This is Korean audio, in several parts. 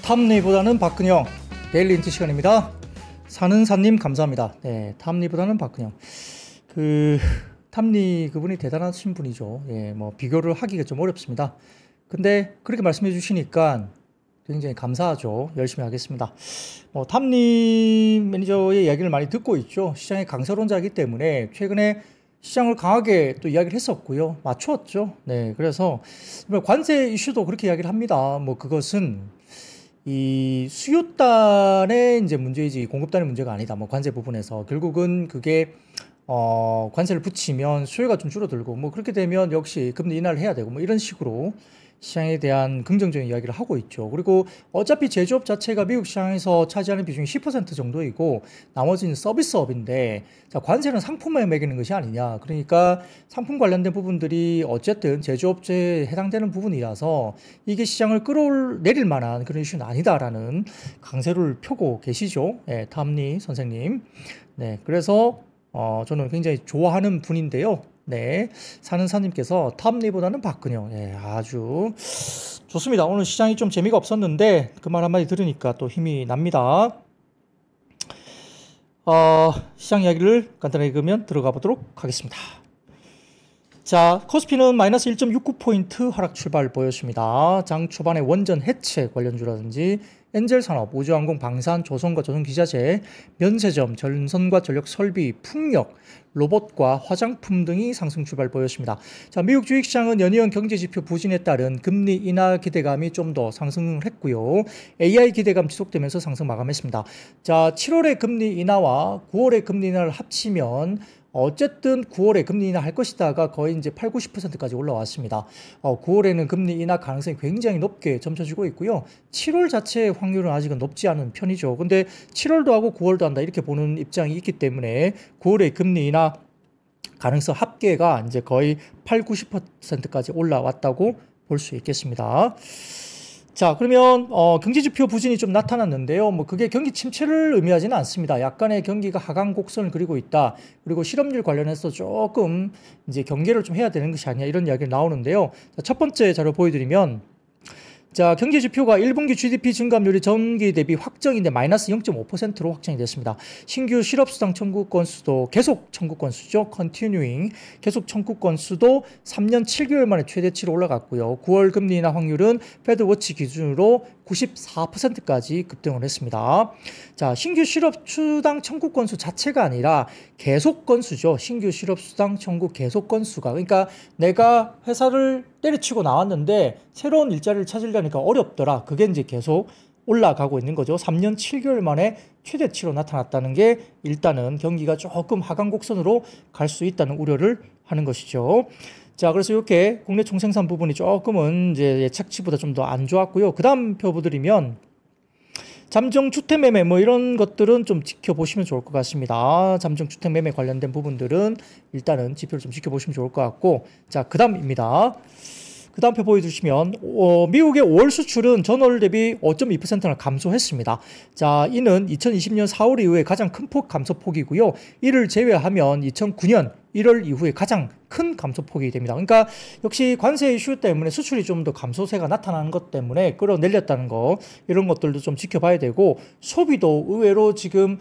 탐리보다는 박근영 데일리 인트 시간입니다. 사는 사님 감사합니다. 네, 탐리보다는 박근영. 탐리 그분이 대단하신 분이죠. 예, 뭐 비교를 하기가 좀 어렵습니다. 근데 그렇게 말씀해 주시니까 굉장히 감사하죠. 열심히 하겠습니다. 탐리 매니저의 이야기를 많이 듣고 있죠. 시장의 강세론자이기 때문에 최근에 시장을 강하게 또 이야기를 했었고요. 맞추었죠. 네, 그래서 관세 이슈도 그렇게 이야기를 합니다. 그것은 이 수요단의 이제 문제이지 공급단의 문제가 아니다. 관세 부분에서 결국은 그게 관세를 붙이면 수요가 좀 줄어들고 그렇게 되면 역시 금리 인하를 해야 되고 이런 식으로 시장에 대한 긍정적인 이야기를 하고 있죠. 그리고 어차피 제조업 자체가 미국 시장에서 차지하는 비중이 10% 정도이고 나머지는 서비스업인데 자, 관세는 상품에 매기는 것이 아니냐. 그러니까 상품 관련된 부분들이 어쨌든 제조업체에 해당되는 부분이라서 이게 시장을 끌어내릴 만한 그런 이슈는 아니다라는 강세를 펴고 계시죠. 네, 탐리 선생님. 네, 그래서 저는 굉장히 좋아하는 분인데요. 네, 사는사님께서 탐리보다는 박근영. 예, 아주 좋습니다. 오늘 시장이 좀 재미가 없었는데 그 말 한마디 들으니까 또 힘이 납니다. 시장 이야기를 간단하게 그러면 들어가 보도록 하겠습니다. 자, 코스피는 마이너스 1.69포인트 하락 출발 보였습니다. 장 초반에 원전 해체 관련주라든지 엔젤산업, 우주항공, 방산, 조선과 조선기자재, 면세점, 전선과 전력설비, 풍력, 로봇과 화장품 등이 상승 출발 보였습니다. 자, 미국 주식시장은 연이은 경제지표 부진에 따른 금리 인하 기대감이 좀 더 상승을 했고요. AI 기대감 지속되면서 상승 마감했습니다. 자, 7월의 금리 인하와 9월의 금리 인하를 합치면 어쨌든 9월에 금리 인하 할 것이다가 거의 이제 8, 90%까지 올라왔습니다. 9월에는 금리 인하 가능성이 굉장히 높게 점쳐지고 있고요. 7월 자체의 확률은 아직은 높지 않은 편이죠. 근데 7월도 하고 9월도 한다 이렇게 보는 입장이 있기 때문에 9월에 금리 인하 가능성 합계가 이제 거의 8, 90%까지 올라왔다고 볼 수 있겠습니다. 자, 그러면 경제지표 부진이 좀 나타났는데요. 그게 경기 침체를 의미하지는 않습니다. 약간의 경기가 하강 곡선을 그리고 있다. 그리고 실업률 관련해서 조금 이제 경계를 좀 해야 되는 것이 아니냐 이런 이야기가 나오는데요. 자, 첫 번째 자료 보여드리면 자, 경제지표가 1분기 GDP 증감률이 전기 대비 확정인데 마이너스 0.5%로 확정이 됐습니다. 신규 실업수당 청구 건수도 계속 청구 건수죠. continuing 계속 청구 건수도 3년 7개월 만에 최대치로 올라갔고요. 9월 금리 인하 확률은 패드워치 기준으로 94%까지 급등을 했습니다. 자, 신규 실업수당 청구 건수 자체가 아니라 계속 건수죠. 신규 실업수당 청구 계속 건수가 그러니까 내가 회사를 때려치고 나왔는데 새로운 일자리를 찾으려니까 어렵더라. 그게 이제 계속 올라가고 있는 거죠. 3년 7개월 만에 최대치로 나타났다는 게 일단은 경기가 조금 하강 곡선으로 갈 수 있다는 우려를 하는 것이죠. 자, 그래서 이렇게 국내 총생산 부분이 조금은 이제 예측치보다 좀 더 안 좋았고요. 그 다음 표 보드리면 잠정 주택 매매 이런 것들은 좀 지켜보시면 좋을 것 같습니다. 잠정 주택 매매 관련된 부분들은 일단은 지표를 좀 지켜보시면 좋을 것 같고 자, 그 다음입니다. 그 다음 표 보여주시면 미국의 5월 수출은 전월 대비 5.2%나 감소했습니다. 자, 이는 2020년 4월 이후에 가장 큰 감소폭이고요. 이를 제외하면 2009년 1월 이후에 가장 큰 감소폭이 됩니다. 그러니까 역시 관세 이슈 때문에 수출이 좀 더 감소세가 나타나는 것 때문에 끌어내렸다는 거 이런 것들도 좀 지켜봐야 되고 소비도 의외로 지금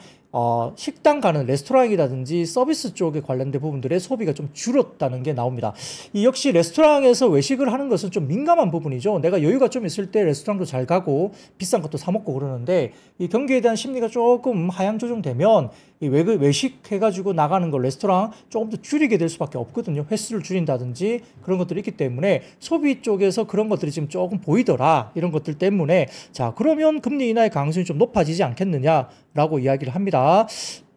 식당 가는 레스토랑이라든지 서비스 쪽에 관련된 부분들의 소비가 좀 줄었다는 게 나옵니다. 이 역시 레스토랑에서 외식을 하는 것은 좀 민감한 부분이죠. 내가 여유가 좀 있을 때 레스토랑도 잘 가고 비싼 것도 사 먹고 그러는데 이 경기에 대한 심리가 조금 하향 조정되면 이 외식해가지고 나가는 거 레스토랑 조금 더 줄이게 될 수밖에 없거든요. 횟수를 줄인다든지 그런 것들이 있기 때문에 소비 쪽에서 그런 것들이 지금 조금 보이더라. 이런 것들 때문에 자, 그러면 금리 인하의 가능성이 좀 높아지지 않겠느냐라고 이야기를 합니다.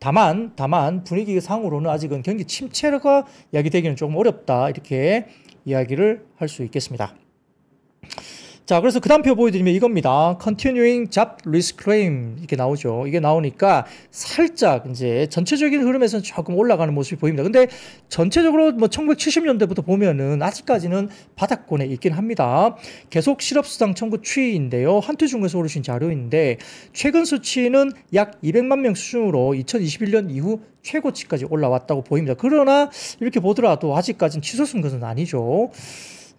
다만 분위기 상으로는 아직은 경기 침체가 이야기되기는 조금 어렵다. 이렇게 이야기를 할 수 있겠습니다. 자, 그래서 그 다음 표 보여드리면 이겁니다. Continuing Job Risk Claim 이렇게 나오죠. 이게 나오니까 살짝 이제 전체적인 흐름에서는 조금 올라가는 모습이 보입니다. 근데 전체적으로 1970년대부터 보면은 아직까지는 바닥권에 있긴 합니다. 계속 실업수당 청구 추이인데요. 한투중에서 오르신 자료인데 최근 수치는 약 200만 명 수준으로 2021년 이후 최고치까지 올라왔다고 보입니다. 그러나 이렇게 보더라도 아직까지는 치솟은 것은 아니죠.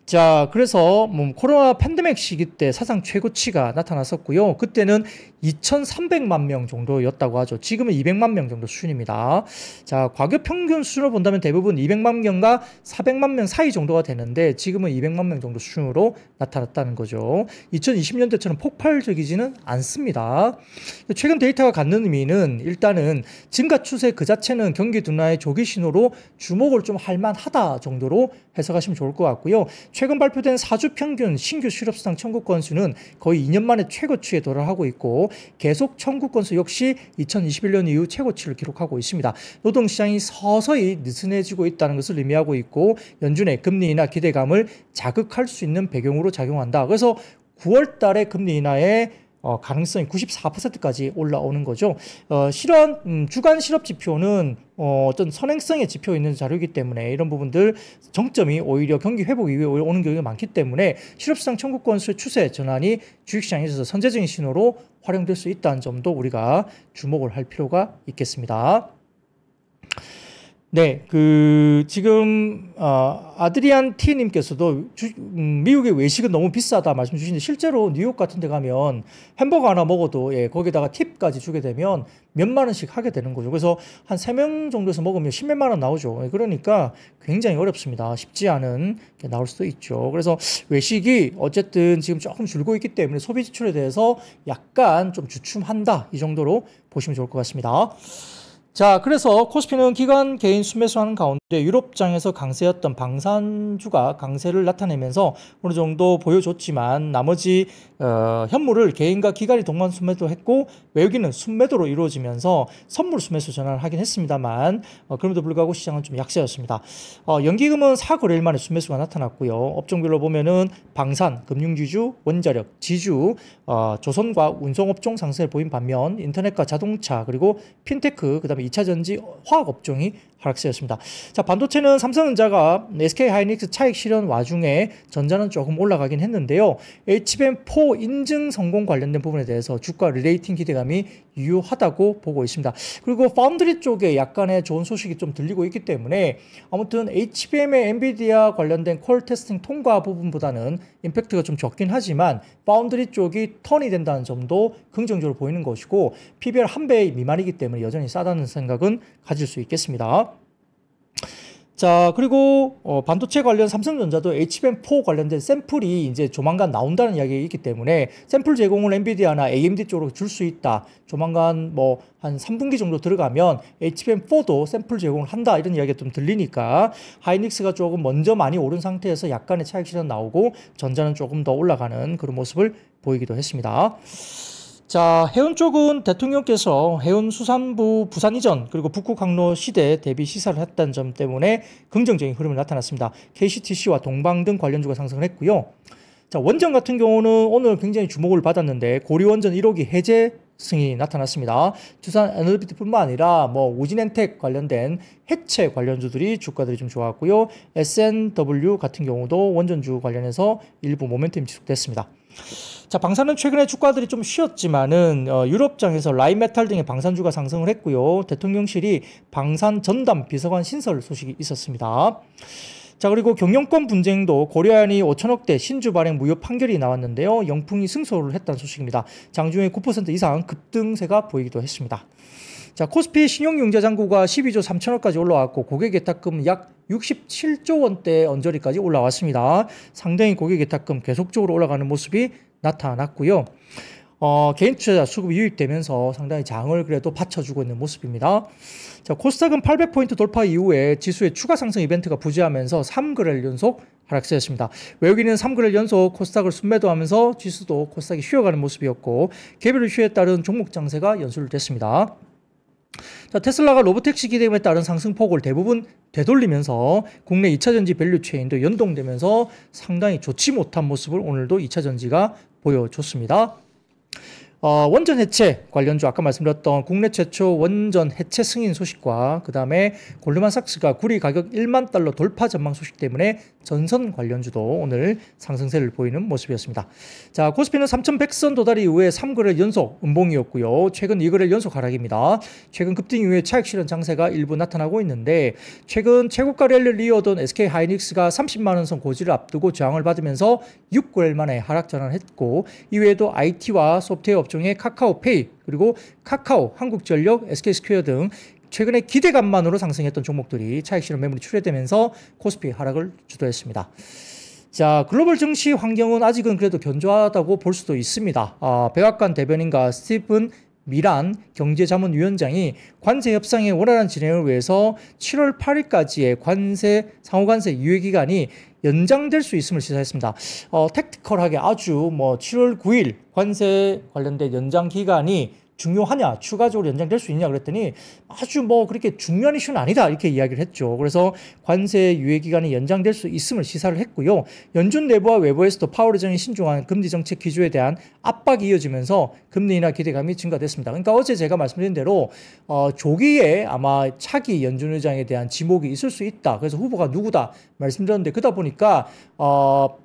자, 그래서 뭐 코로나 팬데믹 시기 때 사상 최고치가 나타났었고요. 그때는 2,300만 명 정도였다고 하죠. 지금은 200만 명 정도 수준입니다. 자, 과거 평균 수준으로 본다면 대부분 200만 명과 400만 명 사이 정도가 되는데 지금은 200만 명 정도 수준으로 나타났다는 거죠. 2020년대처럼 폭발적이지는 않습니다. 최근 데이터가 갖는 의미는 일단은 증가 추세 그 자체는 경기 둔화의 조기 신호로 주목을 좀 할 만하다 정도로 해석하시면 좋을 것 같고요. 최근 발표된 4주 평균 신규 실업수당 청구 건수는 거의 2년 만에 최고치에 도달하고 있고 계속 청구 건수 역시 2021년 이후 최고치를 기록하고 있습니다. 노동시장이 서서히 느슨해지고 있다는 것을 의미하고 있고 연준의 금리 인하 기대감을 자극할 수 있는 배경으로 작용한다. 그래서 9월 달에 금리 인하의 가능성이 94%까지 올라오는 거죠. 실현 주간 실업 지표는 어떤 선행성의 지표 있는 자료이기 때문에 이런 부분들 정점이 오히려 경기 회복 이후에 오는 경우가 많기 때문에 실업수당 청구 건수의 추세 전환이 주식시장에 있어서 선제적인 신호로 활용될 수 있다는 점도 우리가 주목을 할 필요가 있겠습니다. 네, 지금, 아드리안 T님께서도 미국의 외식은 너무 비싸다 말씀 주시는데 실제로 뉴욕 같은 데 가면 햄버거 하나 먹어도 예, 거기다가 팁까지 주게 되면 몇만 원씩 하게 되는 거죠. 그래서 한 3명 정도에서 먹으면 10몇만 원 나오죠. 예, 그러니까 굉장히 어렵습니다. 쉽지 않은 게 나올 수도 있죠. 그래서 외식이 어쨌든 지금 조금 줄고 있기 때문에 소비 지출에 대해서 약간 좀 주춤한다. 이 정도로 보시면 좋을 것 같습니다. 자, 그래서 코스피는 기관 개인 순매수하는 가운데 유럽장에서 강세였던 방산주가 강세를 나타내면서 어느 정도 보여줬지만 나머지 현물을 개인과 기관이 동반 순매도 했고 외국인은 순매도로 이루어지면서 선물 순매수 전환을 하긴 했습니다만 그럼에도 불구하고 시장은 좀 약세였습니다. 연기금은 4거래일 만에 순매수가 나타났고요. 업종별로 보면은 방산, 금융지주, 원자력, 지주, 조선과 운송업종 상승을 보인 반면 인터넷과 자동차 그리고 핀테크 그다음에 2차전지 화학업종이 하락세였습니다. 자, 반도체는 삼성전자가 SK하이닉스 차익 실현 와중에 전자는 조금 올라가긴 했는데요. HBM4 인증 성공 관련된 부분에 대해서 주가 리레이팅 기대감이 유효하다고 보고 있습니다. 그리고 파운드리 쪽에 약간의 좋은 소식이 좀 들리고 있기 때문에 아무튼 HBM의 엔비디아 관련된 콜 테스팅 통과 부분보다는 임팩트가 좀 적긴 하지만 파운드리 쪽이 턴이 된다는 점도 긍정적으로 보이는 것이고 PBR 1배 미만이기 때문에 여전히 싸다는 생각은 가질 수 있겠습니다. 자, 그리고 반도체 관련 삼성전자도 HBM4 관련된 샘플이 이제 조만간 나온다는 이야기가 있기 때문에 샘플 제공을 엔비디아나 AMD 쪽으로 줄 수 있다. 조만간 뭐 한 3분기 정도 들어가면 HBM4도 샘플 제공을 한다. 이런 이야기가 좀 들리니까 하이닉스가 조금 먼저 많이 오른 상태에서 약간의 차익 실현 나오고 전자는 조금 더 올라가는 그런 모습을 보이기도 했습니다. 자, 해운 쪽은 대통령께서 해운수산부 부산 이전 그리고 북극 항로 시대 대비 시사를 했다는 점 때문에 긍정적인 흐름이 나타났습니다. KCTC와 동방 등 관련주가 상승을 했고요. 자, 원전 같은 경우는 오늘 굉장히 주목을 받았는데 고리원전 1호기 해제 승인이 나타났습니다. 두산 에너비티뿐만 아니라 뭐 우진엔텍 관련된 해체 관련주들이 주가들이 좀 좋았고요. SNW 같은 경우도 원전주 관련해서 일부 모멘텀이 지속됐습니다. 자, 방산은 최근에 주가들이 좀 쉬었지만은 유럽장에서 라인메탈 등의 방산주가 상승을 했고요. 대통령실이 방산 전담 비서관 신설 소식이 있었습니다. 자, 그리고 경영권 분쟁도 고려안이 5천억대 신주 발행 무효 판결이 나왔는데요. 영풍이 승소를 했다는 소식입니다. 장중에 9% 이상 급등세가 보이기도 했습니다. 자, 코스피 신용융자 잔고가 12조 3천억까지 올라왔고 고객예탁금 약 67조 원대 언저리까지 올라왔습니다. 상당히 고객예탁금 계속적으로 올라가는 모습이 나타났고요. 개인 투자자 수급이 유입되면서 상당히 장을 그래도 받쳐주고 있는 모습입니다. 자, 코스닥은 800포인트 돌파 이후에 지수의 추가 상승 이벤트가 부재하면서 3거래일 연속 하락세였습니다. 외국인은 3거래일 연속 코스닥을 순매도하면서 지수도 코스닥이 쉬어가는 모습이었고 개별 이슈에 따른 종목 장세가 연출됐습니다. 자, 테슬라가 로보택시 기대감에 따른 상승폭을 대부분 되돌리면서 국내 2차전지 밸류체인도 연동되면서 상당히 좋지 못한 모습을 오늘도 2차전지가 보여줬습니다. 원전 해체 관련주 아까 말씀드렸던 국내 최초 원전 해체 승인 소식과 그 다음에 골드만삭스가 구리 가격 1만 달러 돌파 전망 소식 때문에 전선 관련주도 오늘 상승세를 보이는 모습이었습니다. 자, 코스피는 3,100선 도달 이후에 3거래일 연속 음봉이었고요. 최근 2거래일 연속 하락입니다. 최근 급등 이후에 차익 실현 장세가 일부 나타나고 있는데 최근 최고가 랠리를 이어던 SK하이닉스가 30만 원 선 고지를 앞두고 저항을 받으면서 6거래일 만에 하락 전환했고 이외에도 IT와 소프트웨어 업종의 카카오페이 그리고 카카오, 한국전력, SK스퀘어 등 최근에 기대감만으로 상승했던 종목들이 차익 실현 매물이 출회되면서 코스피 하락을 주도했습니다. 자, 글로벌 증시 환경은 아직은 그래도 견조하다고 볼 수도 있습니다. 백악관 대변인과 스티븐 미란 경제자문위원장이 관세 협상의 원활한 진행을 위해서 7월 8일까지의 상호관세 유예기간이 연장될 수 있음을 시사했습니다. 택티컬하게 아주 7월 9일 관세 관련된 연장 기간이 중요하냐, 추가적으로 연장될 수 있냐 그랬더니 아주 그렇게 중요한 이슈는 아니다 이렇게 이야기를 했죠. 그래서 관세 유예 기간이 연장될 수 있음을 시사를 했고요. 연준 내부와 외부에서도 파월 의장이 신중한 금리 정책 기조에 대한 압박이 이어지면서 금리 인하 기대감이 증가됐습니다. 그러니까 어제 제가 말씀드린 대로 조기에 아마 차기 연준 의장에 대한 지목이 있을 수 있다. 그래서 후보가 누구다 말씀드렸는데 그러다 보니까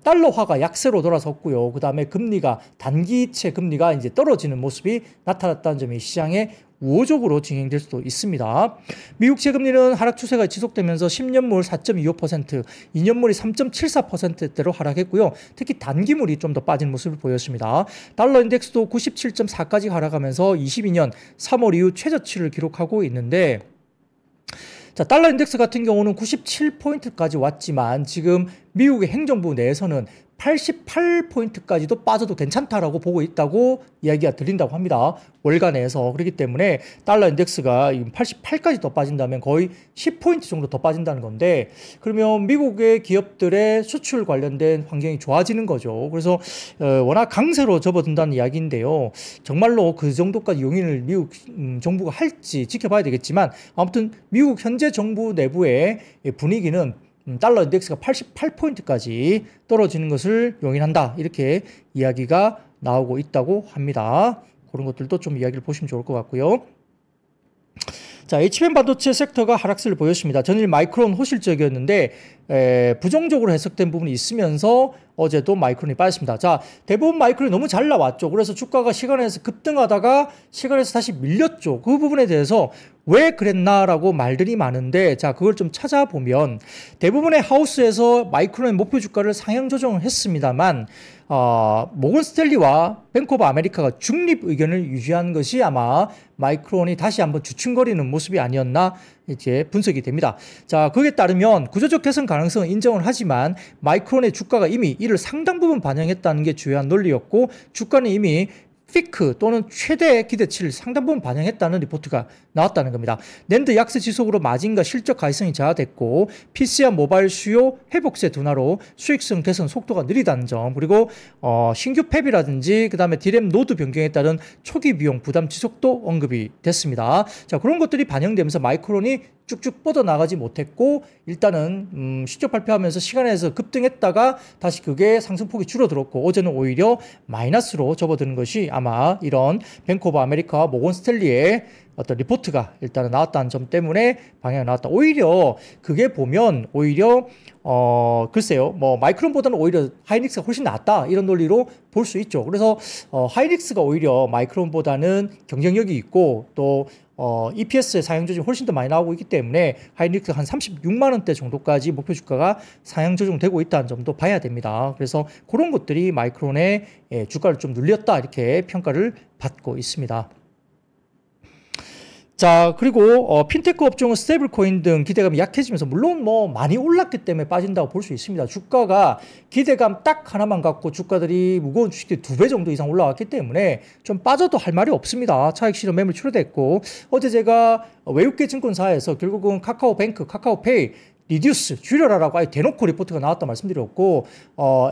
달러화가 약세로 돌아섰고요. 그 다음에 금리가 단기채 금리가 이제 떨어지는 모습이 나타났다는 점이 시장에 우호적으로 진행될 수도 있습니다. 미국 채금리는 하락 추세가 지속되면서 10년물 4.25%, 2년물이 3.74%대로 하락했고요. 특히 단기물이 좀 더 빠진 모습을 보였습니다. 달러 인덱스도 97.4까지 하락하면서 22년 3월 이후 최저치를 기록하고 있는데 자, 달러 인덱스 같은 경우는 97포인트까지 왔지만 지금 미국의 행정부 내에서는 88포인트까지도 빠져도 괜찮다라고 보고 있다고 이야기가 들린다고 합니다. 월간에서. 그렇기 때문에 달러 인덱스가 88까지 더 빠진다면 거의 10포인트 정도 더 빠진다는 건데 그러면 미국의 기업들의 수출 관련된 환경이 좋아지는 거죠. 그래서 워낙 강세로 접어든다는 이야기인데요. 정말로 그 정도까지 용인을 미국 정부가 할지 지켜봐야 되겠지만 아무튼 미국 현재 정부 내부의 분위기는 달러 인덱스가 88포인트까지 떨어지는 것을 용인한다. 이렇게 이야기가 나오고 있다고 합니다. 그런 것들도 좀 이야기를 보시면 좋을 것 같고요. 자, HBM 반도체 섹터가 하락세를 보였습니다. 전일 마이크론 호실적이었는데 부정적으로 해석된 부분이 있으면서 어제도 마이크론이 빠졌습니다. 자, 대부분 마이크론이 너무 잘 나왔죠. 그래서 주가가 시간에서 급등하다가 시간에서 다시 밀렸죠. 그 부분에 대해서 왜 그랬나라고 말들이 많은데 자, 그걸 좀 찾아보면 대부분의 하우스에서 마이크론의 목표 주가를 상향 조정을 했습니다만 모건 스탠리와 뱅크 오브 아메리카가 중립 의견을 유지한 것이 아마 마이크론이 다시 한번 주춤거리는 모습이 아니었나 이제 분석이 됩니다. 자, 거기에 따르면 구조적 개선 가능성은 인정을 하지만 마이크론의 주가가 이미 이를 상당 부분 반영했다는 게 주요한 논리였고 주가는 이미 피크 또는 최대 기대치를 상당 부분 반영했다는 리포트가 나왔다는 겁니다. 낸드 약세 지속으로 마진과 실적 가시성이 저하됐고 PC와 모바일 수요 회복세 둔화로 수익성 개선 속도가 느리다는 점 그리고 신규 팹이라든지 그 다음에 디램 노드 변경에 따른 초기 비용 부담 지속도 언급이 됐습니다. 자, 그런 것들이 반영되면서 마이크론이 쭉쭉 뻗어나가지 못했고 일단은 실적 발표하면서 시간에서 급등했다가 다시 그게 상승폭이 줄어들었고 어제는 오히려 마이너스로 접어드는 것이 아마 이런 뱅크 오브 아메리카와 모건 스탠리의 어떤 리포트가 일단은 나왔다는 점 때문에 방향이 나왔다. 오히려 그게 보면 오히려 글쎄요 마이크론보다는 오히려 하이닉스가 훨씬 낫다 이런 논리로 볼 수 있죠. 그래서 하이닉스가 오히려 마이크론보다는 경쟁력이 있고 또 EPS의 상향 조정이 훨씬 더 많이 나오고 있기 때문에 하이닉스 한 36만 원대 정도까지 목표 주가가 상향 조정되고 있다는 점도 봐야 됩니다. 그래서 그런 것들이 마이크론의 주가를 좀 눌렸다 이렇게 평가를 받고 있습니다. 자, 그리고 핀테크 업종은 스테이블 코인 등 기대감이 약해지면서 물론 많이 올랐기 때문에 빠진다고 볼 수 있습니다. 주가가 기대감 딱 하나만 갖고 주가들이 무거운 주식들이 2배 정도 이상 올라왔기 때문에 좀 빠져도 할 말이 없습니다. 차익 실현 매물 출회됐고 어제 제가 외국계 증권사에서 결국은 카카오뱅크, 카카오페이 리듀스, 줄여라라고 아예 대놓고 리포트가 나왔다 말씀드렸고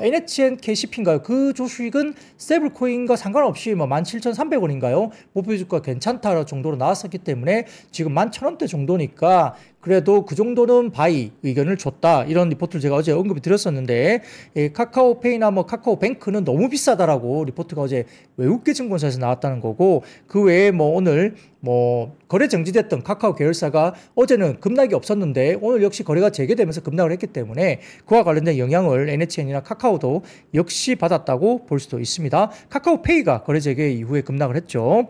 NHNKCP인가요? 그 주식은 스테이블코인과 상관없이 17,300원인가요? 목표 주가 괜찮다 정도로 나왔었기 때문에 지금 11,000원대 정도니까 그래도 그 정도는 바이 의견을 줬다. 이런 리포트를 제가 어제 언급을 드렸었는데, 카카오페이나 뭐 카카오뱅크는 너무 비싸다라고 리포트가 어제 외국계 증권사에서 나왔다는 거고, 그 외에 뭐 오늘 뭐 거래 정지됐던 카카오 계열사가 어제는 급락이 없었는데 오늘 역시 거래가 재개되면서 급락을 했기 때문에 그와 관련된 영향을 NHN이나 카카오도 역시 받았다고 볼 수도 있습니다. 카카오페이가 거래 재개 이후에 급락을 했죠.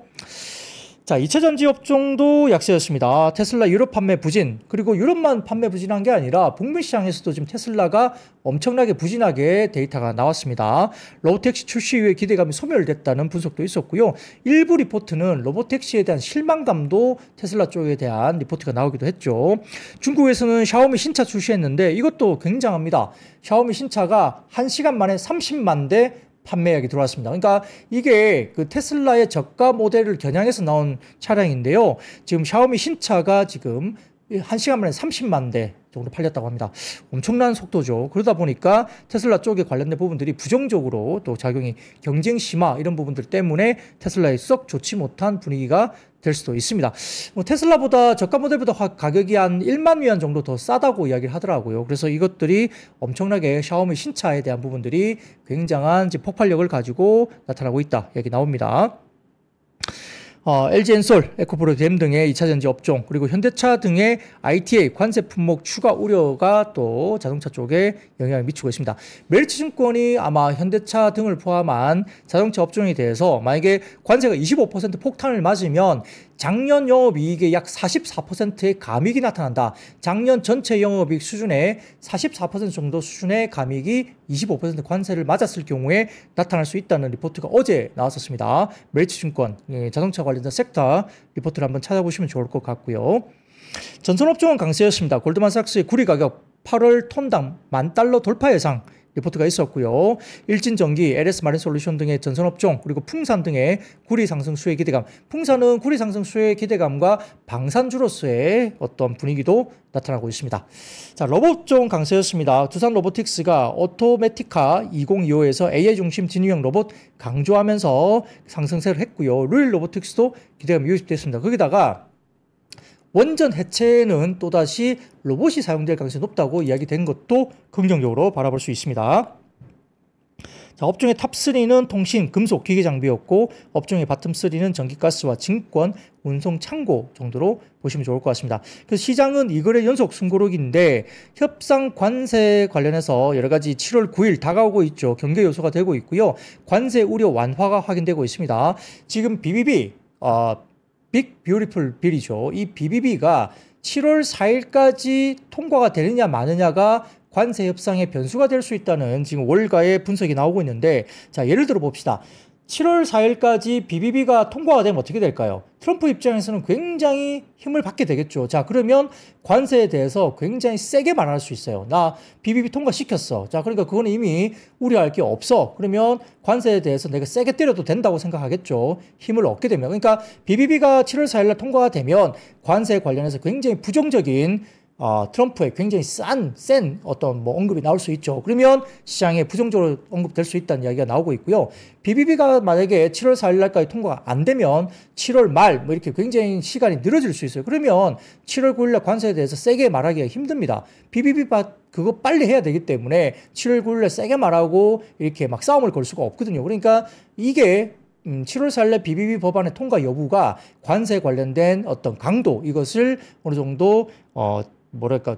자, 2차 전지 업종도 약세였습니다. 테슬라 유럽 판매 부진, 그리고 유럽만 판매 부진한 게 아니라 북미 시장에서도 지금 테슬라가 엄청나게 부진하게 데이터가 나왔습니다. 로보택시 출시 이후에 기대감이 소멸됐다는 분석도 있었고요. 일부 리포트는 로보택시에 대한 실망감도 테슬라 쪽에 대한 리포트가 나오기도 했죠. 중국에서는 샤오미 신차 출시했는데 이것도 굉장합니다. 샤오미 신차가 1시간 만에 30만 대 판매액이 들어왔습니다. 그러니까 이게 그 테슬라의 저가 모델을 겨냥해서 나온 차량인데요. 지금 샤오미 신차가 지금 1시간 만에 30만 대 정도 팔렸다고 합니다. 엄청난 속도죠. 그러다 보니까 테슬라 쪽에 관련된 부분들이 부정적으로 또 작용이 경쟁 심화 이런 부분들 때문에 테슬라에 썩 좋지 못한 분위기가 될 수도 있습니다. 뭐 테슬라보다 저가 모델보다 가격이 한 1만 위안 정도 더 싸다고 이야기를 하더라고요. 그래서 이것들이 엄청나게 샤오미 신차에 대한 부분들이 굉장한 폭발력을 가지고 나타나고 있다 얘기 나옵니다. LG엔솔, 에코프로뎀 등의 2차 전지 업종, 그리고 현대차 등의 ITA 관세 품목 추가 우려가 또 자동차 쪽에 영향을 미치고 있습니다. 메리츠증권이 아마 현대차 등을 포함한 자동차 업종에 대해서 만약에 관세가 25% 폭탄을 맞으면 작년 영업이익의 약 44%의 감익이 나타난다. 작년 전체 영업이익 수준의 44% 정도 수준의 감익이 25% 관세를 맞았을 경우에 나타날 수 있다는 리포트가 어제 나왔었습니다. 메리츠증권 자동차 관련된 섹터 리포트를 한번 찾아보시면 좋을 것 같고요. 전선업종은 강세였습니다. 골드만삭스의 구리 가격 8월 톤당 $10,000 돌파 예상 리포트가 있었고요. 일진전기, LS마린솔루션 등의 전선업종, 그리고 풍산 등의 구리 상승 수혜 기대감. 풍산은 구리 상승 수혜 기대감과 방산주로서의 어떤 분위기도 나타나고 있습니다. 자, 로봇종 강세였습니다. 두산 로보틱스가 오토매티카 2025에서 AI 중심 진유형 로봇 강조하면서 상승세를 했고요. 루일 로보틱스도 기대감이 유입됐습니다. 거기다가 원전 해체에는 또다시 로봇이 사용될 가능성이 높다고 이야기된 것도 긍정적으로 바라볼 수 있습니다. 자, 업종의 탑3는 통신, 금속, 기계장비였고 업종의 바텀3는 전기가스와 증권, 운송, 창고 정도로 보시면 좋을 것 같습니다. 그래서 시장은 2거래 연속 순고록인데 협상 관세 관련해서 여러 가지 7월 9일 다가오고 있죠. 경계 요소가 되고 있고요. 관세 우려 완화가 확인되고 있습니다. 지금 BBB, 빅 뷰티풀 빌이죠. 이 BBB가 7월 4일까지 통과가 되느냐 마느냐가 관세 협상의 변수가 될 수 있다는 지금 월가의 분석이 나오고 있는데, 자, 예를 들어 봅시다. 7월 4일까지 BBB가 통과가 되면 어떻게 될까요? 트럼프 입장에서는 굉장히 힘을 받게 되겠죠. 자, 그러면 관세에 대해서 굉장히 세게 말할 수 있어요. 나 BBB 통과시켰어. 자, 그러니까 그거는 이미 우려할 게 없어. 그러면 관세에 대해서 내가 세게 때려도 된다고 생각하겠죠. 힘을 얻게 되면. 그러니까 BBB가 7월 4일날 통과가 되면 관세에 관련해서 굉장히 부정적인 트럼프의 굉장히 센 어떤 뭐 언급이 나올 수 있죠. 그러면 시장에 부정적으로 언급될 수 있다는 이야기가 나오고 있고요. BBB가 만약에 7월 4일 날까지 통과가 안 되면 7월 말 뭐 이렇게 굉장히 시간이 늘어질 수 있어요. 그러면 7월 9일 날 관세에 대해서 세게 말하기가 힘듭니다. BBB 그거 빨리 해야 되기 때문에 7월 9일 날 세게 말하고 이렇게 막 싸움을 걸 수가 없거든요. 그러니까 이게 7월 4일날 BBB 법안의 통과 여부가 관세에 관련된 어떤 강도, 이것을 어느 정도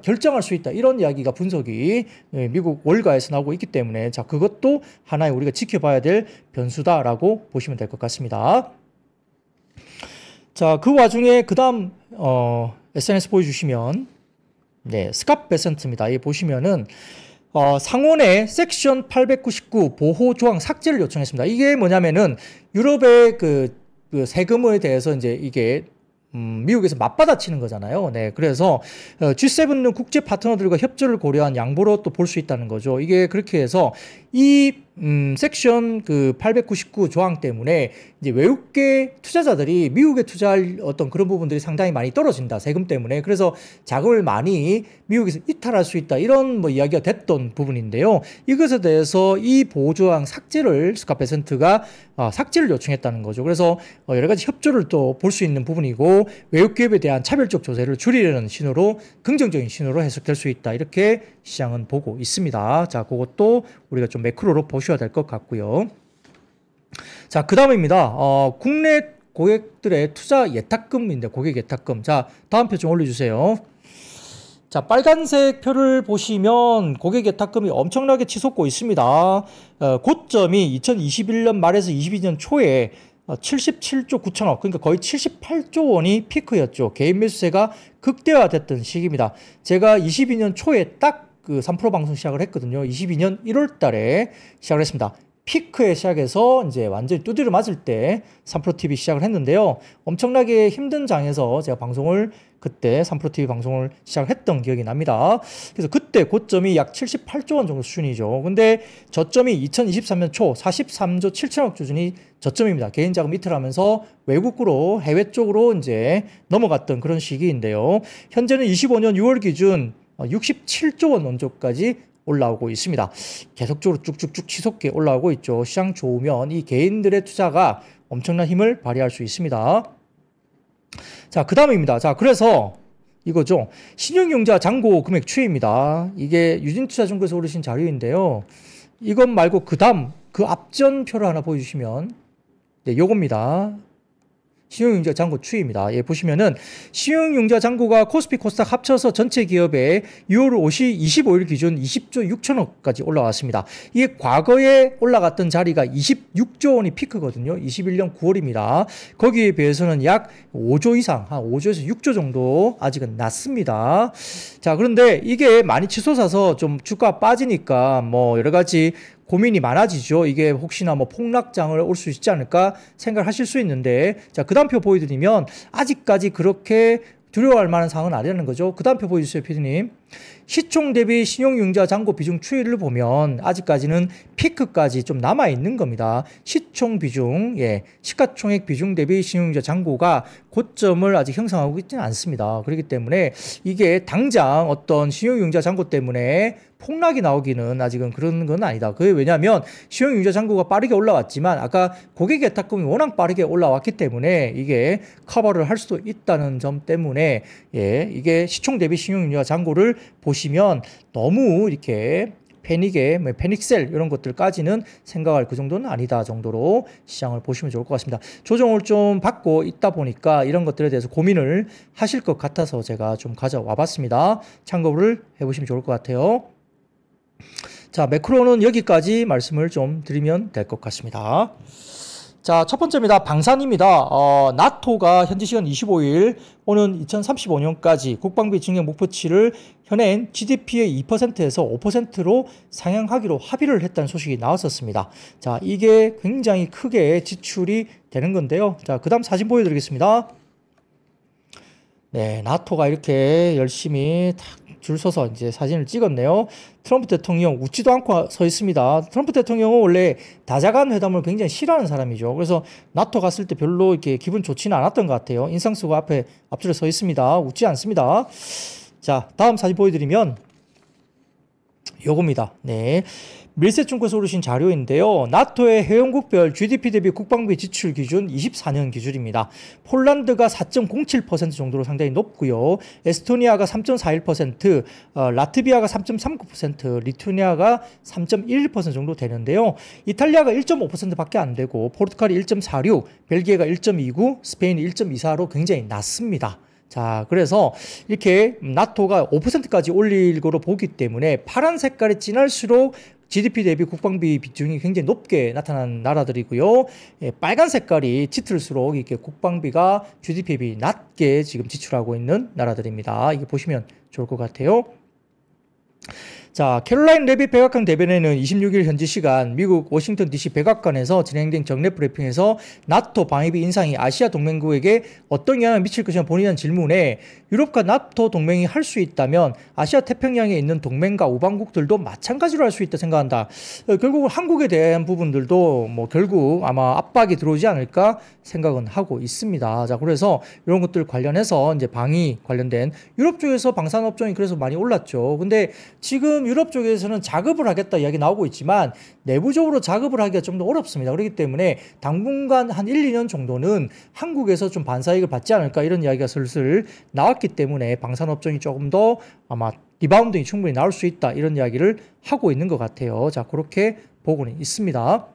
결정할 수 있다. 이런 이야기가 분석이 미국 월가에서 나오고 있기 때문에, 자, 그것도 하나의 우리가 지켜봐야 될 변수다라고 보시면 될 것 같습니다. 자, 그 와중에 그 다음 SNS 보여주시면, 네, 스캇 베센트입니다. 이 보시면은 상원의 섹션 899 보호 조항 삭제를 요청했습니다. 이게 뭐냐면은 유럽의 그 세금에 대해서 이제 이게 미국에서 맞받아치는 거잖아요. 네, 그래서 G7은 국제 파트너들과 협조를 고려한 양보로 또 볼 수 있다는 거죠. 이게 그렇게 해서 이 섹션 그 899 조항 때문에 이제 외국계 투자자들이 미국에 투자할 어떤 그런 부분들이 상당히 많이 떨어진다. 세금 때문에. 그래서 자금을 많이 미국에서 이탈할 수 있다. 이런 뭐 이야기가 됐던 부분인데요. 이것에 대해서 이 보호조항 삭제를 스캇 베센트가 삭제를 요청했다는 거죠. 그래서 여러 가지 협조를 또 볼 수 있는 부분이고 외국 기업에 대한 차별적 조세를 줄이려는 신호로 긍정적인 신호로 해석될 수 있다. 이렇게 시장은 보고 있습니다. 자, 그것도 우리가 좀 매크로로 보셔야 될 것 같고요. 자, 그 다음입니다. 국내 고객들의 투자 예탁금인데 고객 예탁금. 자, 다음 표 좀 올려주세요. 자, 빨간색 표를 보시면 고객 예탁금이 엄청나게 치솟고 있습니다. 고점이 2021년 말에서 22년 초에 77조 9천억, 그러니까 거의 78조 원이 피크였죠. 개인 매수세가 극대화됐던 시기입니다. 제가 22년 초에 딱 그 3프로 방송 시작을 했거든요. 22년 1월 달에 시작을 했습니다. 피크에 시작해서 이제 완전히 두드려 맞을 때 3프로 TV 시작을 했는데요. 엄청나게 힘든 장에서 제가 방송을 그때 3프로 TV 방송을 시작을 했던 기억이 납니다. 그래서 그때 고점이 약 78조 원 정도 수준이죠. 근데 저점이 2023년 초 43조 7천억 수준이 저점입니다. 개인 자금 이탈하면서 외국으로 해외 쪽으로 이제 넘어갔던 그런 시기인데요. 현재는 25년 6월 기준 67조 원 원조까지 올라오고 있습니다. 계속적으로 쭉쭉쭉 치솟게 올라오고 있죠. 시장 좋으면 이 개인들의 투자가 엄청난 힘을 발휘할 수 있습니다. 자, 그 다음입니다. 자, 그래서 이거죠. 신용융자 잔고 금액 추이입니다. 이게 유진투자증권에서 오르신 자료인데요. 이것 말고 그 다음, 그 앞전 표를 하나 보여주시면, 네, 요겁니다. 신용융자 잔고 추이입니다. 예, 보시면은 신용융자 잔고가 코스피 코스닥 합쳐서 전체 기업의 6월 25일 기준 20조 6천억까지 올라왔습니다. 이게 과거에 올라갔던 자리가 26조 원이 피크거든요. 21년 9월입니다. 거기에 비해서는 약 5조 이상, 한 5조에서 6조 정도 아직은 낮습니다. 자, 그런데 이게 많이 치솟아서 좀 주가 빠지니까 뭐 여러 가지 고민이 많아지죠. 이게 혹시나 뭐 폭락장을 올 수 있지 않을까 생각하실 수 있는데, 자, 그 다음 표 보여드리면 아직까지 그렇게 두려워할 만한 상황은 아니라는 거죠. 그 다음 표 보여주세요, 피디님. 시총 대비 신용융자 잔고 비중 추이를 보면 아직까지는 피크까지 좀 남아있는 겁니다. 시총 비중, 예, 시가총액 비중 대비 신용융자 잔고가 고점을 아직 형성하고 있지는 않습니다. 그렇기 때문에 이게 당장 어떤 신용융자 잔고 때문에 폭락이 나오기는 아직은 그런 건 아니다. 그게 왜냐하면 신용융자 잔고가 빠르게 올라왔지만 아까 고객 예탁금이 워낙 빠르게 올라왔기 때문에 이게 커버를 할 수도 있다는 점 때문에, 예, 이게 시총 대비 신용융자 잔고를 보시면 너무 이렇게 패닉에, 패닉셀 이런 것들까지는 생각할 그 정도는 아니다 정도로 시장을 보시면 좋을 것 같습니다. 조정을 좀 받고 있다 보니까 이런 것들에 대해서 고민을 하실 것 같아서 제가 좀 가져와 봤습니다. 참고를 해보시면 좋을 것 같아요. 자, 매크로는 여기까지 말씀을 좀 드리면 될 것 같습니다. 자, 첫 번째입니다. 방산입니다. 나토가 현지 시간 25일 오는 2035년까지 국방비 증액 목표치를 현행 GDP의 2%에서 5%로 상향하기로 합의를 했다는 소식이 나왔었습니다. 자, 이게 굉장히 크게 지출이 되는 건데요. 자, 그 다음 사진 보여드리겠습니다. 네, 나토가 이렇게 열심히 줄 서서 이제 사진을 찍었네요. 트럼프 대통령 웃지도 않고 서 있습니다. 트럼프 대통령은 원래 다자간 회담을 굉장히 싫어하는 사람이죠. 그래서 나토 갔을 때 별로 이렇게 기분 좋지는 않았던 것 같아요. 인상 쓰고 앞줄에 서 있습니다. 웃지 않습니다. 자, 다음 사진 보여드리면 요겁니다. 네. 밀셋증권에서 오르신 자료인데요. 나토의 회원국별 GDP 대비 국방비 지출 기준 24년 기준입니다. 폴란드가 4.07% 정도로 상당히 높고요. 에스토니아가 3.41%, 라트비아가 3.39%, 리투아니아가 3.11% 정도 되는데요. 이탈리아가 1.5%밖에 안 되고 포르투갈이 1.46, 벨기에가 1.29, 스페인이 1.24로 굉장히 낮습니다. 자, 그래서 이렇게 나토가 5%까지 올릴 거로 보기 때문에 파란 색깔이 진할수록 GDP 대비 국방비 비중이 굉장히 높게 나타난 나라들이고요. 예, 빨간 색깔이 짙을수록 이렇게 국방비가 GDP 대비 낮게 지금 지출하고 있는 나라들입니다. 이게 보시면 좋을 것 같아요. 자, 캐롤라인 레빗 백악관 대변인은 26일 현지 시간 미국 워싱턴 DC 백악관에서 진행된 정례 브리핑에서 나토 방위비 인상이 아시아 동맹국에게 어떤 영향을 미칠 것이냐 본인한 질문에 유럽과 나토 동맹이 할 수 있다면 아시아 태평양에 있는 동맹과 우방국들도 마찬가지로 할 수 있다 생각한다. 결국 한국에 대한 부분들도 뭐 결국 아마 압박이 들어오지 않을까 생각은 하고 있습니다. 자, 그래서 이런 것들 관련해서 이제 방위 관련된 유럽 쪽에서 방산업종이 그래서 많이 올랐죠. 근데 지금 유럽 쪽에서는 자급을 하겠다 이야기 나오고 있지만 내부적으로 자급을 하기가 좀 더 어렵습니다. 그렇기 때문에 당분간 한 1, 2년 정도는 한국에서 좀 반사이익을 받지 않을까 이런 이야기가 슬슬 나왔기 때문에 방산업종이 조금 더 아마 리바운딩이 충분히 나올 수 있다 이런 이야기를 하고 있는 것 같아요. 자, 그렇게 보고는 있습니다.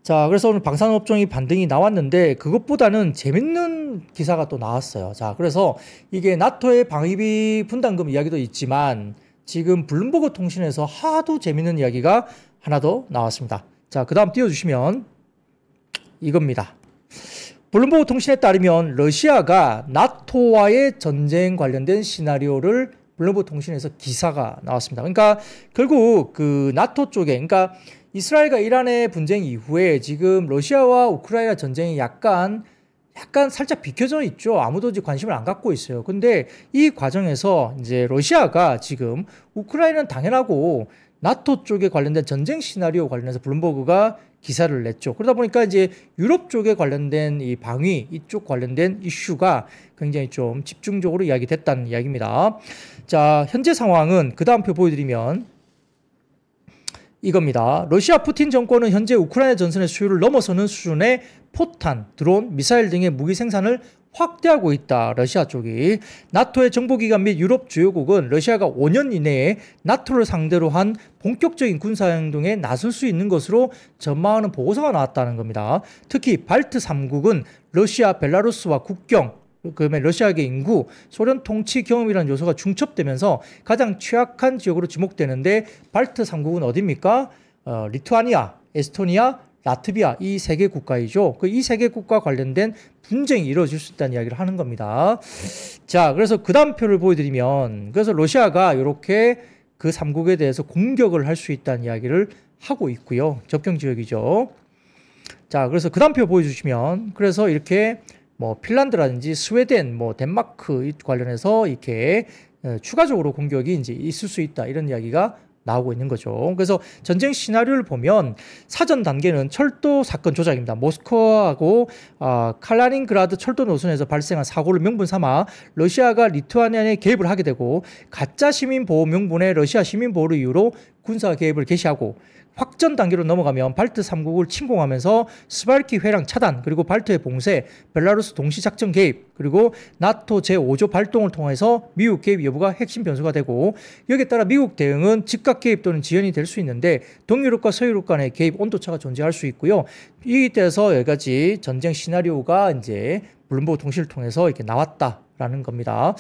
자, 그래서 오늘 방산업종이 반등이 나왔는데 그것보다는 재밌는 기사가 또 나왔어요. 자, 그래서 이게 나토의 방위비 분담금 이야기도 있지만 지금 블룸버그 통신에서 하도 재밌는 이야기가 하나 더 나왔습니다. 자, 그 다음 띄워주시면 이겁니다. 블룸버그 통신에 따르면 러시아가 나토와의 전쟁 관련된 시나리오를 블룸버그 통신에서 기사가 나왔습니다. 그러니까 결국 그 나토 쪽에 그러니까 이스라엘과 이란의 분쟁 이후에 지금 러시아와 우크라이나 전쟁이 약간 살짝 비켜져 있죠. 아무도 이제 관심을 안 갖고 있어요. 근데 이 과정에서 이제 러시아가 지금 우크라이나는 당연하고 나토 쪽에 관련된 전쟁 시나리오 관련해서 블룸버그가 기사를 냈죠. 그러다 보니까 이제 유럽 쪽에 관련된 이 방위 이쪽 관련된 이슈가 굉장히 좀 집중적으로 이야기됐다는 이야기입니다. 자, 현재 상황은 그 다음 표 보여드리면 이겁니다. 러시아 푸틴 정권은 현재 우크라이나 전선의 수요를 넘어서는 수준의 포탄, 드론, 미사일 등의 무기 생산을 확대하고 있다. 러시아 쪽이. 나토의 정보기관 및 유럽 주요국은 러시아가 5년 이내에 나토를 상대로 한 본격적인 군사행동에 나설 수 있는 것으로 전망하는 보고서가 나왔다는 겁니다. 특히 발트 3국은 러시아, 벨라루스와 국경, 그다음에 러시아계 인구, 소련 통치 경험이라는 요소가 중첩되면서 가장 취약한 지역으로 지목되는데 발트 3국은 어디입니까? 리투아니아, 에스토니아, 라트비아 이 세 개 국가이죠. 이 세 개 국가 관련된 분쟁이 이루어질 수 있다는 이야기를 하는 겁니다. 자, 그래서 그 다음 표를 보여드리면 그래서 러시아가 이렇게 그 3국에 대해서 공격을 할 수 있다는 이야기를 하고 있고요. 접경 지역이죠. 자, 그래서 그 다음 표 보여주시면 그래서 이렇게 뭐 핀란드라든지 스웨덴, 뭐 덴마크 관련해서 이렇게 추가적으로 공격이 이제 있을 수 있다 이런 이야기가 나오고 있는 거죠. 그래서 전쟁 시나리오를 보면 사전 단계는 철도 사건 조작입니다. 모스크바하고 칼라닌그라드 철도 노선에서 발생한 사고를 명분 삼아 러시아가 리투아니아에 개입을 하게 되고 가짜 시민 보호 명분의 러시아 시민 보호를 이유로 군사 개입을 개시하고 확전 단계로 넘어가면 발트 3국을 침공하면서 스발키 회랑 차단, 그리고 발트의 봉쇄, 벨라루스 동시작전 개입, 그리고 나토 제5조 발동을 통해서 미국 개입 여부가 핵심 변수가 되고 여기에 따라 미국 대응은 즉각 개입 또는 지연이 될 수 있는데 동유럽과 서유럽 간의 개입 온도차가 존재할 수 있고요. 이에 대해서 여기까지 전쟁 시나리오가 이제 블룸버그 통신을 통해서 이렇게 나왔다라는 겁니다.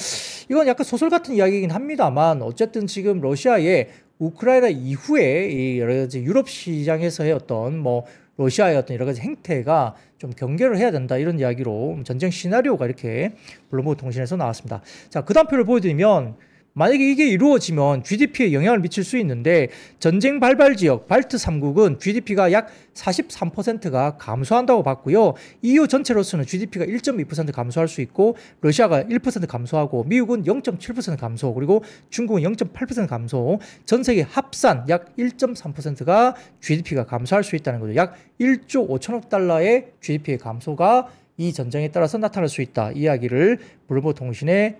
이건 약간 소설 같은 이야기이긴 합니다만 어쨌든 지금 러시아의 우크라이나 이후에 이 여러 가지 유럽 시장에서의 어떤 뭐 러시아의 어떤 여러 가지 행태가 좀 경계를 해야 된다 이런 이야기로 전쟁 시나리오가 이렇게 블룸버그 통신에서 나왔습니다. 자, 그 다음 표를 보여드리면 만약에 이게 이루어지면 GDP에 영향을 미칠 수 있는데 전쟁 발발 지역 발트 3국은 GDP가 약 43%가 감소한다고 봤고요. EU 전체로서는 GDP가 1.2% 감소할 수 있고 러시아가 1% 감소하고 미국은 0.7% 감소 그리고 중국은 0.8% 감소 전 세계 합산 약 1.3%가 GDP가 감소할 수 있다는 거죠. 약 1조 5천억 달러의 GDP의 감소가 이 전쟁에 따라서 나타날 수 있다. 이 이야기를 블룸버그 통신에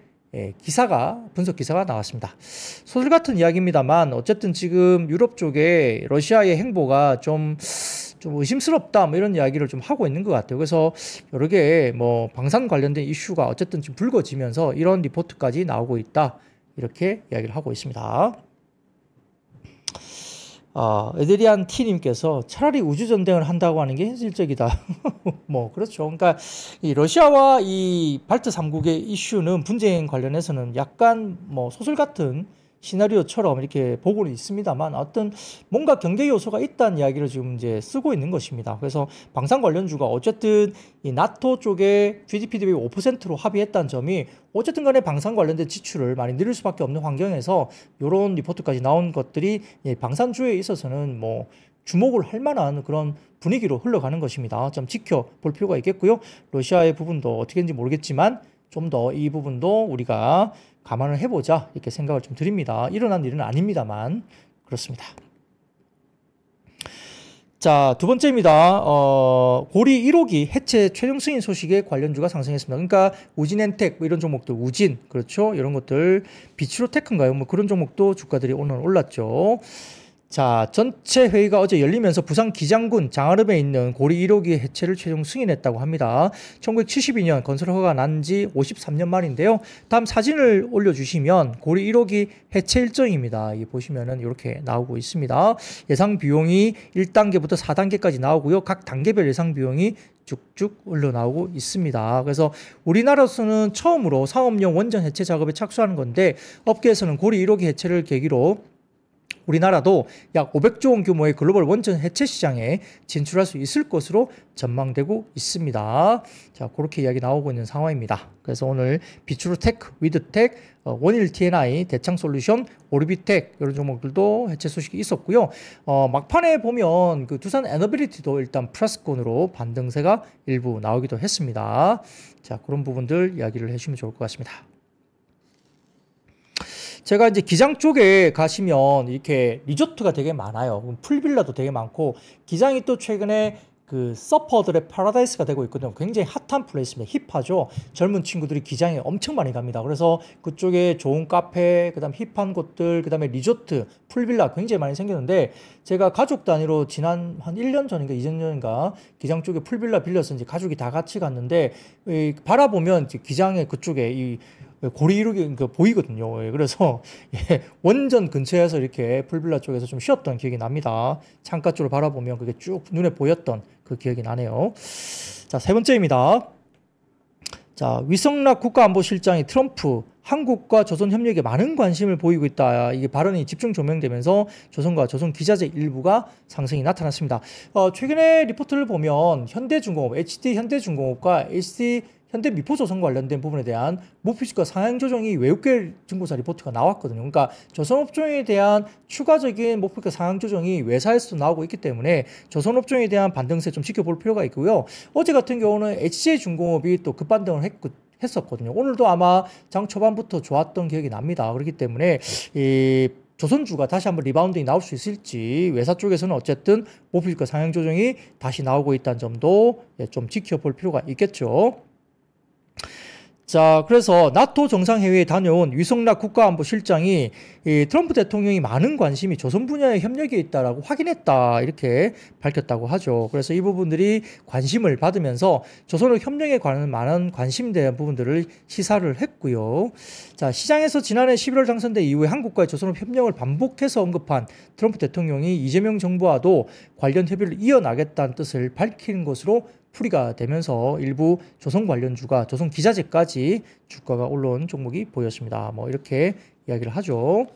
분석 기사가 나왔습니다. 소설 같은 이야기입니다만 어쨌든 지금 유럽 쪽에 러시아의 행보가 좀 의심스럽다 뭐 이런 이야기를 좀 하고 있는 것 같아요. 그래서 여러 개 뭐 방산 관련된 이슈가 어쨌든 좀 불거지면서 이런 리포트까지 나오고 있다 이렇게 이야기를 하고 있습니다. 에드리안 T님께서 차라리 우주전쟁을 한다고 하는 게 현실적이다. 뭐, 그렇죠. 그러니까, 이 러시아와 이 발트 3국의 이슈는 분쟁 관련해서는 약간 뭐 소설 같은 시나리오처럼 이렇게 보고는 있습니다만 어떤 뭔가 경계 요소가 있다는 이야기를 지금 이제 쓰고 있는 것입니다. 그래서 방산 관련주가 어쨌든 이 나토 쪽에 GDP 대비 5%로 합의했다는 점이 어쨌든 간에 방산 관련된 지출을 많이 늘릴 수밖에 없는 환경에서 이런 리포트까지 나온 것들이 방산주에 있어서는 뭐 주목을 할 만한 그런 분위기로 흘러가는 것입니다. 좀 지켜볼 필요가 있겠고요. 러시아의 부분도 어떻게 되는지 모르겠지만 좀 더 이 부분도 우리가 감안을 해보자 이렇게 생각을 좀 드립니다. 일어난 일은 아닙니다만 그렇습니다. 자, 두 번째입니다. 고리 1호기 해체 최종 승인 소식에 관련주가 상승했습니다. 그러니까 우진엔텍 뭐 이런 종목들, 우진 그렇죠? 이런 것들 비츠로테크인가요? 뭐 그런 종목도 주가들이 오늘 올랐죠. 자, 전체 회의가 어제 열리면서 부산 기장군 장하름에 있는 고리 1호기 해체를 최종 승인했다고 합니다. 1972년 건설 허가가 난 지 53년 만인데요. 다음 사진을 올려주시면 고리 1호기 해체 일정입니다. 이 보시면은 이렇게 나오고 있습니다. 예상 비용이 1단계부터 4단계까지 나오고요. 각 단계별 예상 비용이 쭉쭉 흘러나오고 있습니다. 그래서 우리나라에서는 처음으로 상업용 원전 해체 작업에 착수하는 건데 업계에서는 고리 1호기 해체를 계기로 우리나라도 약 500조 원 규모의 글로벌 원전 해체 시장에 진출할 수 있을 것으로 전망되고 있습니다. 자, 그렇게 이야기 나오고 있는 상황입니다. 그래서 오늘 비추로테크, 위드텍, 원일 TNI, 대창솔루션, 오르비텍 이런 종목들도 해체 소식이 있었고요. 막판에 보면 그 두산 에너빌리티도 일단 플러스권으로 반등세가 일부 나오기도 했습니다. 자, 그런 부분들 이야기를 해주시면 좋을 것 같습니다. 제가 이제 기장 쪽에 가시면 이렇게 리조트가 되게 많아요. 풀빌라도 되게 많고, 기장이 또 최근에 그 서퍼들의 파라다이스가 되고 있거든요. 굉장히 핫한 플레이스입니다. 힙하죠. 젊은 친구들이 기장에 엄청 많이 갑니다. 그래서 그쪽에 좋은 카페, 그다음 힙한 곳들, 그다음에 리조트, 풀빌라 굉장히 많이 생겼는데, 제가 가족 단위로 지난 한 1년 전인가 2년 전인가 기장 쪽에 풀빌라 빌려서 이제 가족이 다 같이 갔는데, 바라보면 기장에 그쪽에 이 고리 1호기 보이거든요. 그래서 원전 근처에서 이렇게 풀빌라 쪽에서 좀 쉬었던 기억이 납니다. 창가 쪽을 바라보면 그게 쭉 눈에 보였던 그 기억이 나네요. 자, 세 번째입니다. 자, 위성락 국가안보실장이 트럼프 한국과 조선 협력에 많은 관심을 보이고 있다. 이게 발언이 집중 조명되면서 조선과 조선 기자재 일부가 상승이 나타났습니다. 최근에 리포트를 보면 현대중공업, HD 현대중공업과 HD 현대미포조선 관련된 부분에 대한 목표주가 상향 조정이 외국계 증권사 리포트가 나왔거든요. 그러니까 조선업종에 대한 추가적인 목표가 상향 조정이 외사에서도 나오고 있기 때문에 조선업종에 대한 반등세 좀 지켜볼 필요가 있고요. 어제 같은 경우는 HJ중공업이 또 급반등을 했었거든요. 오늘도 아마 장 초반부터 좋았던 기억이 납니다. 그렇기 때문에 이 조선주가 다시 한번 리바운딩이 나올 수 있을지, 외사 쪽에서는 어쨌든 목표주가 상향 조정이 다시 나오고 있다는 점도 좀 지켜볼 필요가 있겠죠. 자, 그래서 나토 정상회의에 다녀온 위성락 국가안보실장이 이 트럼프 대통령이 많은 관심이 조선 분야의 협력에 있다라고 확인했다 이렇게 밝혔다고 하죠. 그래서 이 부분들이 관심을 받으면서 조선의 협력에 관한 많은 관심에 대한 부분들을 시사를 했고요. 자, 시장에서 지난해 11월 당선된 이후에 한국과의 조선업 협력을 반복해서 언급한 트럼프 대통령이 이재명 정부와도 관련 협의를 이어나겠다는 뜻을 밝힌 것으로 풀이가 되면서 일부 조선 관련주가 조선 기자재까지 주가가 올라온 종목이 보였습니다. 뭐 이렇게 이야기를 하죠.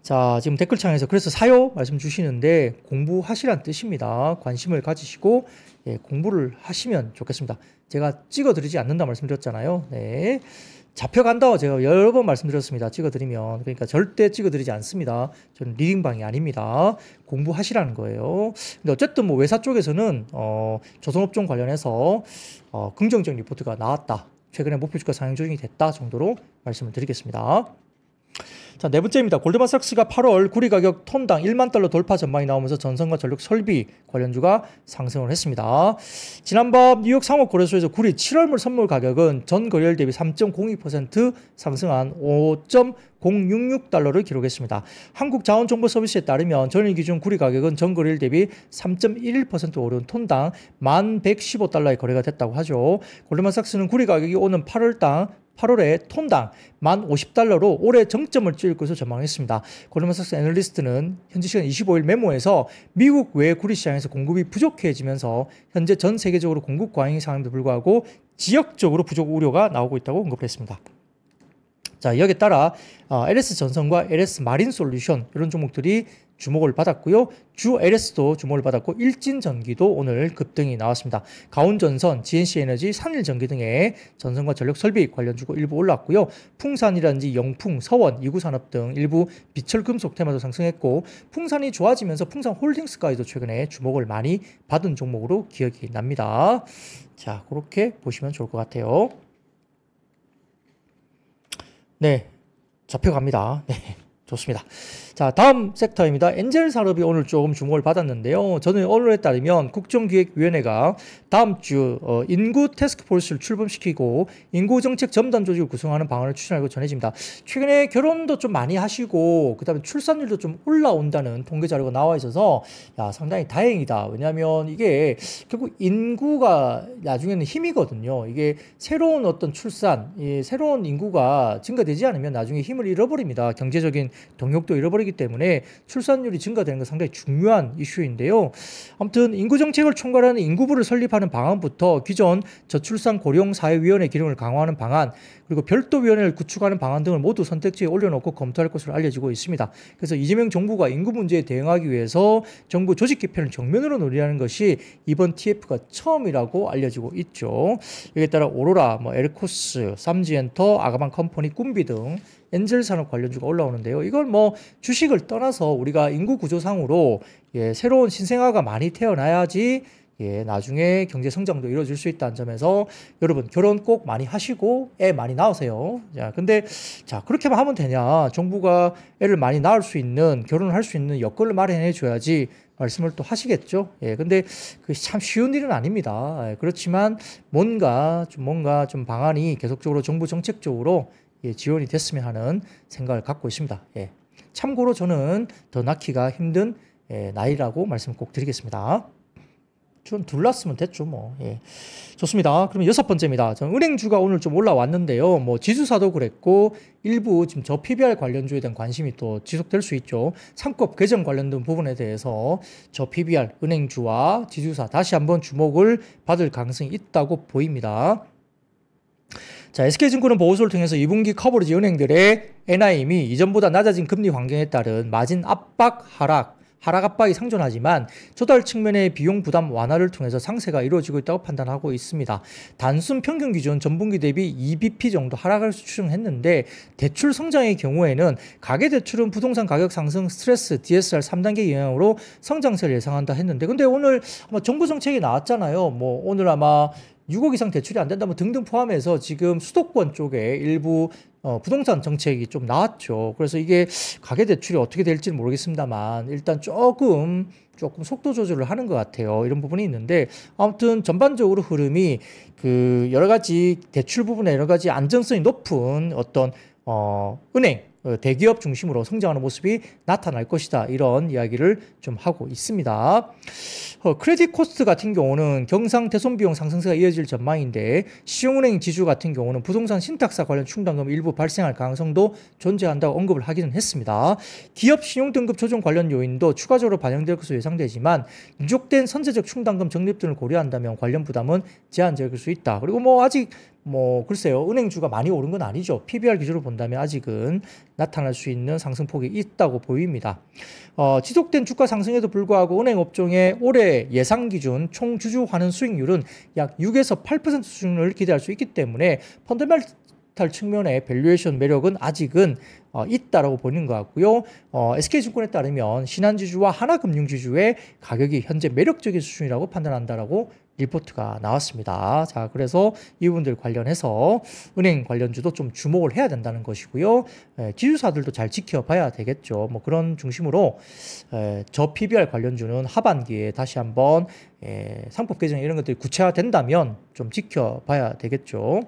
자, 지금 댓글창에서 그래서 사요 말씀 주시는데 공부하시란 뜻입니다. 관심을 가지시고 공부를 하시면 좋겠습니다. 제가 찍어드리지 않는다 말씀드렸잖아요. 네. 잡혀간다고 제가 여러 번 말씀드렸습니다. 찍어드리면. 그러니까 절대 찍어드리지 않습니다. 저는 리딩방이 아닙니다. 공부하시라는 거예요. 근데 어쨌든 뭐 외사 쪽에서는 조선업종 관련해서 긍정적 리포트가 나왔다. 최근에 목표주가 상향 조정이 됐다 정도로 말씀을 드리겠습니다. 자, 네 번째입니다. 골드만삭스가 8월 구리 가격 톤당 1만 달러 돌파 전망이 나오면서 전선과 전력 설비 관련주가 상승을 했습니다. 지난밤 뉴욕 상업거래소에서 구리 7월물 선물 가격은 전 거래일 대비 3.02% 상승한 5.066달러를 기록했습니다. 한국자원정보서비스에 따르면 전일 기준 구리 가격은 전 거래일 대비 3.11% 오른 톤당 1,115달러의 거래가 됐다고 하죠. 골드만삭스는 구리 가격이 오는 8월에 톤당 1,050달러로 올해 정점을 찍을 것으로 전망했습니다. 골드만삭스 애널리스트는 현지 시간 25일 메모에서 미국 외 구리 시장에서 공급이 부족해지면서 현재 전 세계적으로 공급 과잉 상황에도 불구하고 지역적으로 부족 우려가 나오고 있다고 언급했습니다. 자, 여기에 따라 LS 전선과 LS 마린 솔루션 이런 종목들이 주목을 받았고요. 주 LS도 주목을 받았고 일진전기도 오늘 급등이 나왔습니다. 가온전선, GNC에너지, 산일전기 등의 전선과 전력설비 관련주고 일부 올랐고요. 풍산이라든지 영풍, 서원, 이구산업 등 일부 비철금속 테마도 상승했고 풍산이 좋아지면서 풍산홀딩스까지도 최근에 주목을 많이 받은 종목으로 기억이 납니다. 자, 그렇게 보시면 좋을 것 같아요. 네, 잡혀갑니다. 네, 좋습니다. 자, 다음 섹터입니다. 엔젤 산업이 오늘 조금 주목을 받았는데요. 저는 언론에 따르면 국정기획위원회가 다음 주 인구 태스크포스를 출범시키고 인구정책 전담 조직을 구성하는 방안을 추진하고 전해집니다. 최근에 결혼도 좀 많이 하시고 그다음에 출산율도 좀 올라온다는 통계 자료가 나와 있어서 야, 상당히 다행이다. 왜냐하면 이게 결국 인구가 나중에는 힘이거든요. 이게 새로운 어떤 출산, 새로운 인구가 증가되지 않으면 나중에 힘을 잃어버립니다. 경제적인 동력도 잃어버리기 때문에 출산율이 증가되는 건 상당히 중요한 이슈인데요. 아무튼 인구정책을 총괄하는 인구부를 설립하는 방안부터 기존 저출산 고령 사회위원회 기능을 강화하는 방안, 그리고 별도위원회를 구축하는 방안 등을 모두 선택지에 올려놓고 검토할 것으로 알려지고 있습니다. 그래서 이재명 정부가 인구 문제에 대응하기 위해서 정부 조직 개편을 정면으로 논의하는 것이 이번 TF가 처음이라고 알려지고 있죠. 여기에 따라 오로라, 에르코스, 삼지엔터, 아가방 컴퍼니, 꿈비 등 엔젤 산업 관련주가 올라오는데요. 이걸 주식을 떠나서 우리가 인구 구조상으로 새로운 신생아가 많이 태어나야지 나중에 경제 성장도 이루어질 수 있다는 점에서 여러분 결혼 꼭 많이 하시고 애 많이 낳으세요. 자, 근데 자, 그렇게만 하면 되냐? 정부가 애를 많이 낳을 수 있는, 결혼을 할 수 있는 여건을 마련해 줘야지 말씀을 또 하시겠죠. 근데 그 참 쉬운 일은 아닙니다. 그렇지만 뭔가 좀 방안이 계속적으로 정부 정책적으로 지원이 됐으면 하는 생각을 갖고 있습니다. 참고로 저는 더 낳기가 힘든 나이라고 말씀 꼭 드리겠습니다. 좀 둘렀으면 됐죠, 좋습니다. 그러면 6번째입니다. 저는 은행주가 오늘 좀 올라왔는데요. 지주사도 그랬고, 일부 지금 저 PBR 관련주에 대한 관심이 또 지속될 수 있죠. 상법 개정 관련된 부분에 대해서 저 PBR, 은행주와 지주사 다시 한번 주목을 받을 가능성이 있다고 보입니다. 자, SK증권은 보고서를 통해서 2분기 커버리지 은행들의 NIM이 이전보다 낮아진 금리 환경에 따른 마진 하락 압박이 상존하지만 조달 측면의 비용 부담 완화를 통해서 상세가 이루어지고 있다고 판단하고 있습니다. 단순 평균 기준 전분기 대비 2bp 정도 하락을 추정했는데 대출 성장의 경우에는 가계대출은 부동산 가격 상승, 스트레스, DSR 3단계 영향으로 성장세를 예상한다 했는데 근데 오늘 아마 정부 정책이 나왔잖아요. 오늘 아마 6억 이상 대출이 안 된다면 등등 포함해서 지금 수도권 쪽에 일부 부동산 정책이 좀 나왔죠. 그래서 이게 가계대출이 어떻게 될지는 모르겠습니다만 일단 조금 속도 조절을 하는 것 같아요. 이런 부분이 있는데 아무튼 전반적으로 흐름이 그 여러 가지 대출 부분에 여러 가지 안정성이 높은 어떤 은행 대기업 중심으로 성장하는 모습이 나타날 것이다. 이런 이야기를 좀 하고 있습니다. 크레딧 코스트 같은 경우는 경상대손 비용 상승세가 이어질 전망인데 시중은행 지주 같은 경우는 부동산 신탁사 관련 충당금 일부 발생할 가능성도 존재한다고 언급을 하기는 했습니다. 기업 신용등급 조정 관련 요인도 추가적으로 반영될 것으로 예상되지만 누적된 선제적 충당금 적립 등을 고려한다면 관련 부담은 제한적일 수 있다. 그리고 아직 글쎄요. 은행주가 많이 오른 건 아니죠. PBR 기준으로 본다면 아직은 나타날 수 있는 상승폭이 있다고 보입니다. 지속된 주가 상승에도 불구하고 은행 업종의 올해 예상 기준 총 주주 환원 수익률은 약 6에서 8% 수준을 기대할 수 있기 때문에 펀더멘탈 측면의 밸류에이션 매력은 아직은 있다라고 보는 것 같고요. SK증권에 따르면 신한지주와 하나금융지주의 가격이 현재 매력적인 수준이라고 판단한다라고 리포트가 나왔습니다. 자, 그래서 이 부분들 관련해서 은행 관련주도 좀 주목을 해야 된다는 것이고요. 지주사들도 잘 지켜봐야 되겠죠. 그런 중심으로 저 PBR 관련주는 하반기에 다시 한번 상법 개정 이런 것들이 구체화된다면 좀 지켜봐야 되겠죠.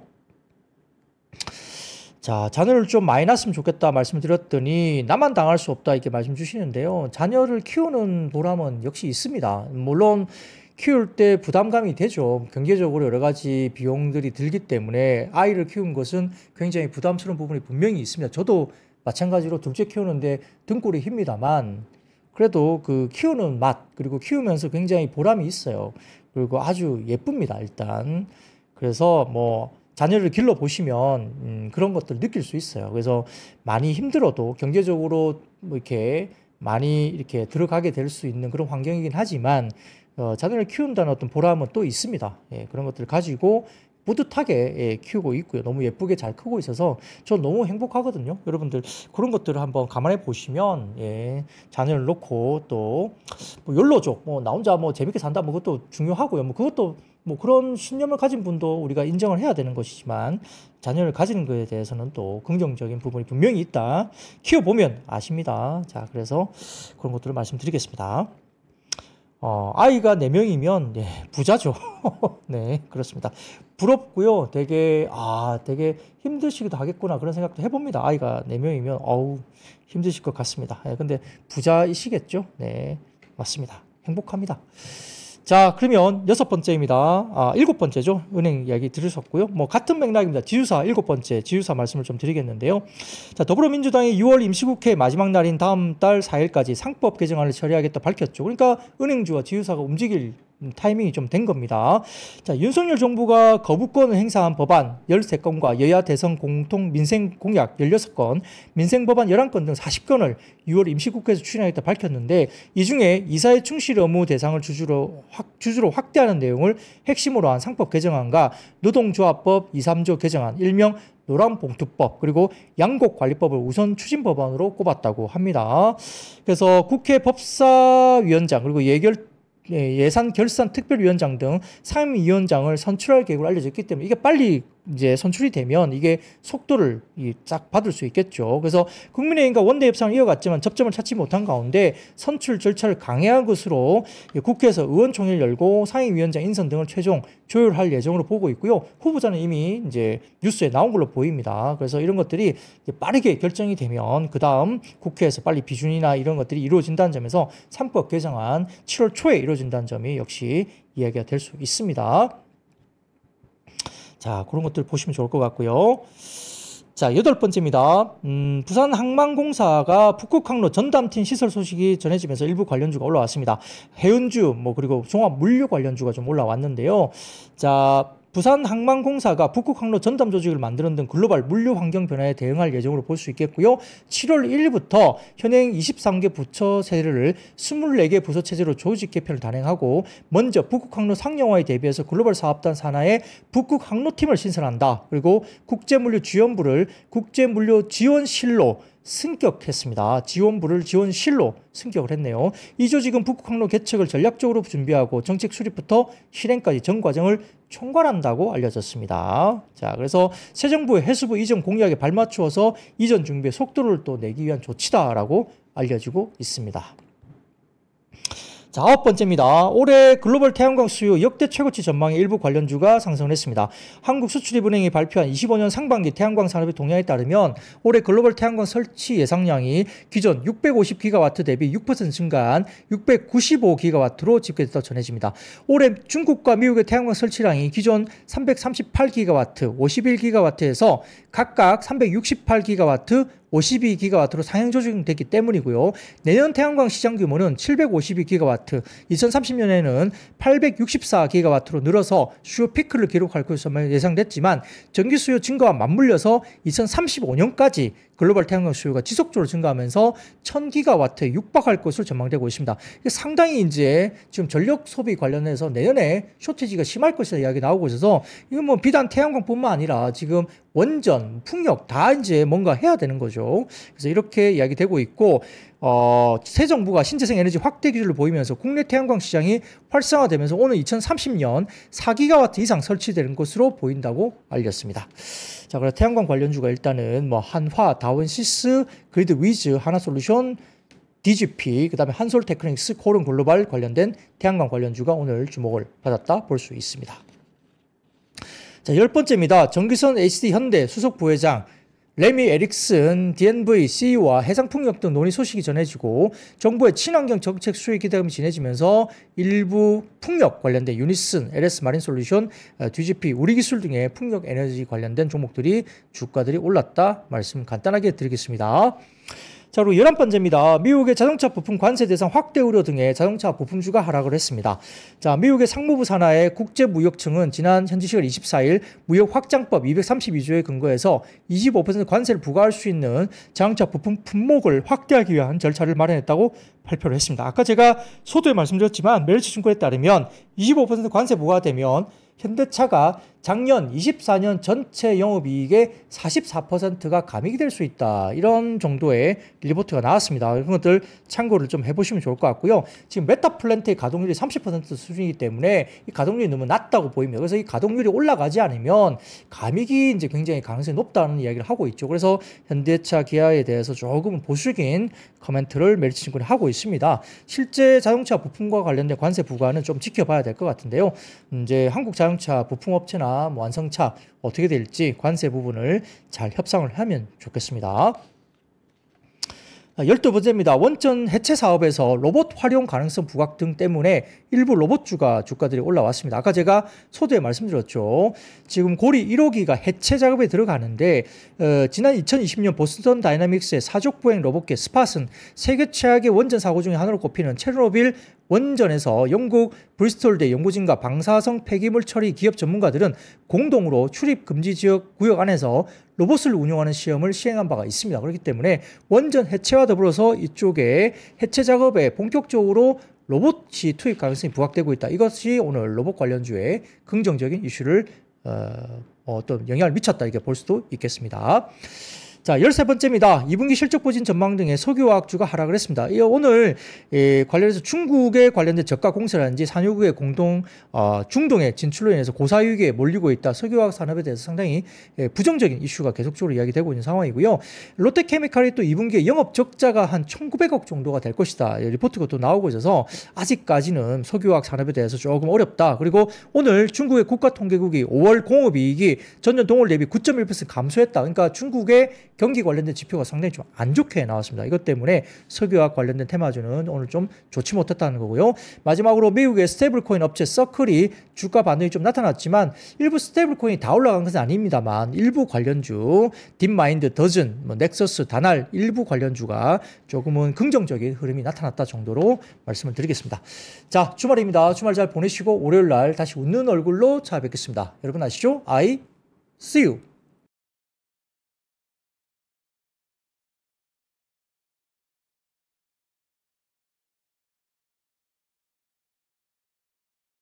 자, 자녀를 좀 많이 낳았으면 좋겠다 말씀을 드렸더니 나만 당할 수 없다 이렇게 말씀 주시는데요. 자녀를 키우는 보람은 역시 있습니다. 물론 키울 때 부담감이 되죠. 경제적으로 여러 가지 비용들이 들기 때문에 아이를 키우는 것은 굉장히 부담스러운 부분이 분명히 있습니다. 저도 마찬가지로 둘째 키우는데 등골이 힙니다만 그래도 그 키우는 맛 그리고 키우면서 굉장히 보람이 있어요. 그리고 아주 예쁩니다. 일단 그래서 자녀를 길러 보시면 그런 것들 느낄 수 있어요. 그래서 많이 힘들어도 경제적으로 뭐 이렇게 많이 이렇게 들어가게 될 수 있는 그런 환경이긴 하지만 자녀를 키운다는 어떤 보람은 또 있습니다. 예, 그런 것들을 가지고 뿌듯하게 예, 키우고 있고요. 너무 예쁘게 잘 크고 있어서 저 너무 행복하거든요. 여러분들 그런 것들을 한번 감안해 보시면 예, 자녀를 놓고 또 뭐 욜로족 뭐 나 혼자 뭐 재밌게 산다 뭐 그것도 중요하고요. 뭐 그것도 뭐 그런 신념을 가진 분도 우리가 인정을 해야 되는 것이지만 자녀를 가지는 것에 대해서는 또 긍정적인 부분이 분명히 있다. 키워보면 아십니다. 자, 그래서 그런 것들을 말씀드리겠습니다. 아이가 4명이면, 네, 부자죠. 네, 그렇습니다. 부럽고요. 되게 힘드시기도 하겠구나. 그런 생각도 해봅니다. 아이가 4명이면, 힘드실 것 같습니다. 네, 근데 부자이시겠죠? 네, 맞습니다. 행복합니다. 자, 그러면 6번째입니다. 7번째죠. 은행 이야기 들으셨고요. 뭐, 같은 맥락입니다. 지주사 7번째, 지주사 말씀을 좀 드리겠는데요. 자, 더불어민주당이 6월 임시국회 마지막 날인 다음 달 4일까지 상법 개정안을 처리하겠다 밝혔죠. 그러니까 은행주와 지주사가 움직일 타이밍이 좀 된 겁니다. 자, 윤석열 정부가 거부권을 행사한 법안 13건과 여야 대선 공통 민생 공약 16건, 민생 법안 11건 등 40건을 6월 임시국회에서 추진하겠다 밝혔는데 이 중에 이사회 충실 의무 대상을 주주로 확대하는 내용을 핵심으로 한 상법 개정안과 노동조합법 2, 3조 개정안, 일명 노란봉투법 그리고 양곡관리법을 우선 추진 법안으로 꼽았다고 합니다. 그래서 국회 법사위원장 그리고 예산 결산 특별위원장 등 상임위원장을 선출할 계획을 알려졌기 때문에 이게 빨리 이제 선출이 되면 이게 속도를 쫙 받을 수 있겠죠. 그래서 국민의힘과 원내 협상을 이어갔지만 접점을 찾지 못한 가운데 선출 절차를 강행한 것으로 국회에서 의원총회를 열고 상임위원장 인선 등을 최종 조율할 예정으로 보고 있고요. 후보자는 이미 이제 뉴스에 나온 걸로 보입니다. 그래서 이런 것들이 빠르게 결정이 되면 그 다음 국회에서 빨리 비준이나 이런 것들이 이루어진다는 점에서 3법 개정안 7월 초에 이루어진다는 점이 역시 이야기가 될 수 있습니다. 자, 그런 것들 보시면 좋을 것 같고요. 자, 8번째입니다. 부산 항만공사가 북극항로 전담팀 시설 소식이 전해지면서 일부 관련주가 올라왔습니다. 해운주, 그리고 종합물류 관련주가 좀 올라왔는데요. 자, 부산 항만공사가 북극항로 전담 조직을 만드는 등 글로벌 물류 환경 변화에 대응할 예정으로 볼 수 있겠고요. 7월 1일부터 현행 23개 부처 세대를 24개 부서 체제로 조직 개편을 단행하고 먼저 북극항로 상용화에 대비해서 글로벌 사업단 산하에 북극항로팀을 신설한다. 그리고 국제물류지원부를 국제물류지원실로 승격했습니다. 지원부를 지원실로 승격을 했네요. 이 조직은 북극항로 개척을 전략적으로 준비하고 정책 수립부터 실행까지 전 과정을 총괄한다고 알려졌습니다. 자, 그래서 새 정부의 해수부 이전 공약에 발맞추어서 이전 준비에 속도를 또 내기 위한 조치다라고 알려지고 있습니다. 자, 9번째입니다. 올해 글로벌 태양광 수요 역대 최고치 전망의 일부 관련주가 상승을 했습니다. 한국수출입은행이 발표한 25년 상반기 태양광 산업의 동향에 따르면 올해 글로벌 태양광 설치 예상량이 기존 650기가와트 대비 6% 증가한 695기가와트로 집계됐다고 전해집니다. 올해 중국과 미국의 태양광 설치량이 기존 338기가와트, 51기가와트에서 각각 368기가와트, 52기가와트로 상향 조정됐기 때문이고요. 내년 태양광 시장 규모는 752기가와트, 2030년에는 864기가와트로 늘어서 수요 피크를 기록할 것으로 예상됐지만 전기 수요 증가와 맞물려서 2035년까지 글로벌 태양광 수요가 지속적으로 증가하면서 1000기가와트에 육박할 것으로 전망되고 있습니다. 상당히 이제 지금 전력 소비 관련해서 내년에 쇼티지가 심할 것이다 이야기 나오고 있어서 이건 뭐 비단 태양광뿐만 아니라 지금 원전, 풍력 다 이제 뭔가 해야 되는 거죠. 그래서 이렇게 이야기되고 있고 새 정부가 신재생 에너지 확대 기조를 보이면서 국내 태양광 시장이 활성화되면서 오늘 2030년 4기가와트 이상 설치되는 것으로 보인다고 알렸습니다. 자, 그래서 태양광 관련주가 일단은 뭐 한화, 다원시스, 그리드 위즈, 하나솔루션, DGP, 그 다음에 한솔테크닉스, 코른 글로벌 관련된 태양광 관련주가 오늘 주목을 받았다 볼 수 있습니다. 자, 10번째입니다. 정기선 HD 현대 수석 부회장 레미 에릭슨 DNV CEO와 해상풍력 등 논의 소식이 전해지고 정부의 친환경 정책 수혜 기대감이 진해지면서 일부 풍력 관련된 유니슨, LS 마린솔루션, DGP, 우리기술 등의 풍력 에너지 관련된 종목들이 주가들이 올랐다 말씀 간단하게 드리겠습니다. 자, 그리고 11번째입니다. 미국의 자동차 부품 관세 대상 확대 우려 등의 자동차 부품주가 하락을 했습니다. 자, 미국의 상무부 산하의 국제무역청은 지난 현지 시각 24일 무역확장법 232조에 근거해서 25% 관세를 부과할 수 있는 자동차 부품 품목을 확대하기 위한 절차를 마련했다고 발표를 했습니다. 아까 제가 소도에 말씀드렸지만 멜리츠증권에 따르면 25% 관세 부과되면 현대차가 작년 24년 전체 영업이익의 44%가 감익이 될 수 있다. 이런 정도의 리포트가 나왔습니다. 그런 것들 참고를 좀 해보시면 좋을 것 같고요. 지금 메타플랜트의 가동률이 30% 수준이기 때문에 이 가동률이 너무 낮다고 보입니다. 그래서 이 가동률이 올라가지 않으면 감익이 이제 굉장히 가능성이 높다는 이야기를 하고 있죠. 그래서 현대차, 기아에 대해서 조금 보수적인 코멘트를 멜리츠증권이 하고 있습니다. 실제 자동차 부품과 관련된 관세 부과는 좀 지켜봐야 될 것 같은데요. 이제 한국 자동차 부품업체나 뭐 완성차 어떻게 될지 관세 부분을 잘 협상을 하면 좋겠습니다. 12번째입니다. 원전 해체 사업에서 로봇 활용 가능성 부각 등 때문에 일부 로봇주가 주가들이 올라왔습니다. 아까 제가 소두에 말씀드렸죠. 지금 고리 1호기가 해체 작업에 들어가는데 지난 2020년 보스턴 다이나믹스의 사족보행 로봇계 스팟은 세계 최악의 원전 사고 중에 하나로 꼽히는 체르노빌 원전에서 영국 브리스톨대 연구진과 방사성 폐기물 처리 기업 전문가들은 공동으로 출입 금지 지역 구역 안에서 로봇을 운용하는 시험을 시행한 바가 있습니다. 그렇기 때문에 원전 해체와 더불어서 이쪽에 해체 작업에 본격적으로 로봇이 투입 가능성이 부각되고 있다. 이것이 오늘 로봇 관련주에 긍정적인 이슈를 어떤 영향을 미쳤다 이렇게 볼 수도 있겠습니다. 자, 13번째입니다. 2분기 실적 부진 전망 등의 석유화학주가 하락을 했습니다. 오늘 관련해서 중국에 관련된 저가 공세라든지 산유국의 중동의 진출로 인해서 고사유기에 몰리고 있다. 석유화학 산업에 대해서 상당히 부정적인 이슈가 계속적으로 이야기되고 있는 상황이고요. 롯데케미칼이 또 2분기에 영업 적자가 한 1,900억 정도가 될 것이다. 리포트가 또 나오고 있어서 아직까지는 석유화학 산업에 대해서 조금 어렵다. 그리고 오늘 중국의 국가통계국이 5월 공업이익이 전년 동월 대비 9.1% 감소했다. 그러니까 중국의 경기 관련된 지표가 상당히 좀 안 좋게 나왔습니다. 이것 때문에 석유화학 관련된 테마주는 오늘 좀 좋지 못했다는 거고요. 마지막으로 미국의 스테이블코인 업체 서클이 주가 반등이 좀 나타났지만 일부 스테이블코인이 다 올라간 것은 아닙니다만 일부 관련주 딥마인드, 더즌, 넥서스, 다날 일부 관련주가 조금은 긍정적인 흐름이 나타났다 정도로 말씀을 드리겠습니다. 자, 주말입니다. 주말 잘 보내시고 월요일 날 다시 웃는 얼굴로 찾아뵙겠습니다. 여러분 아시죠? I see you.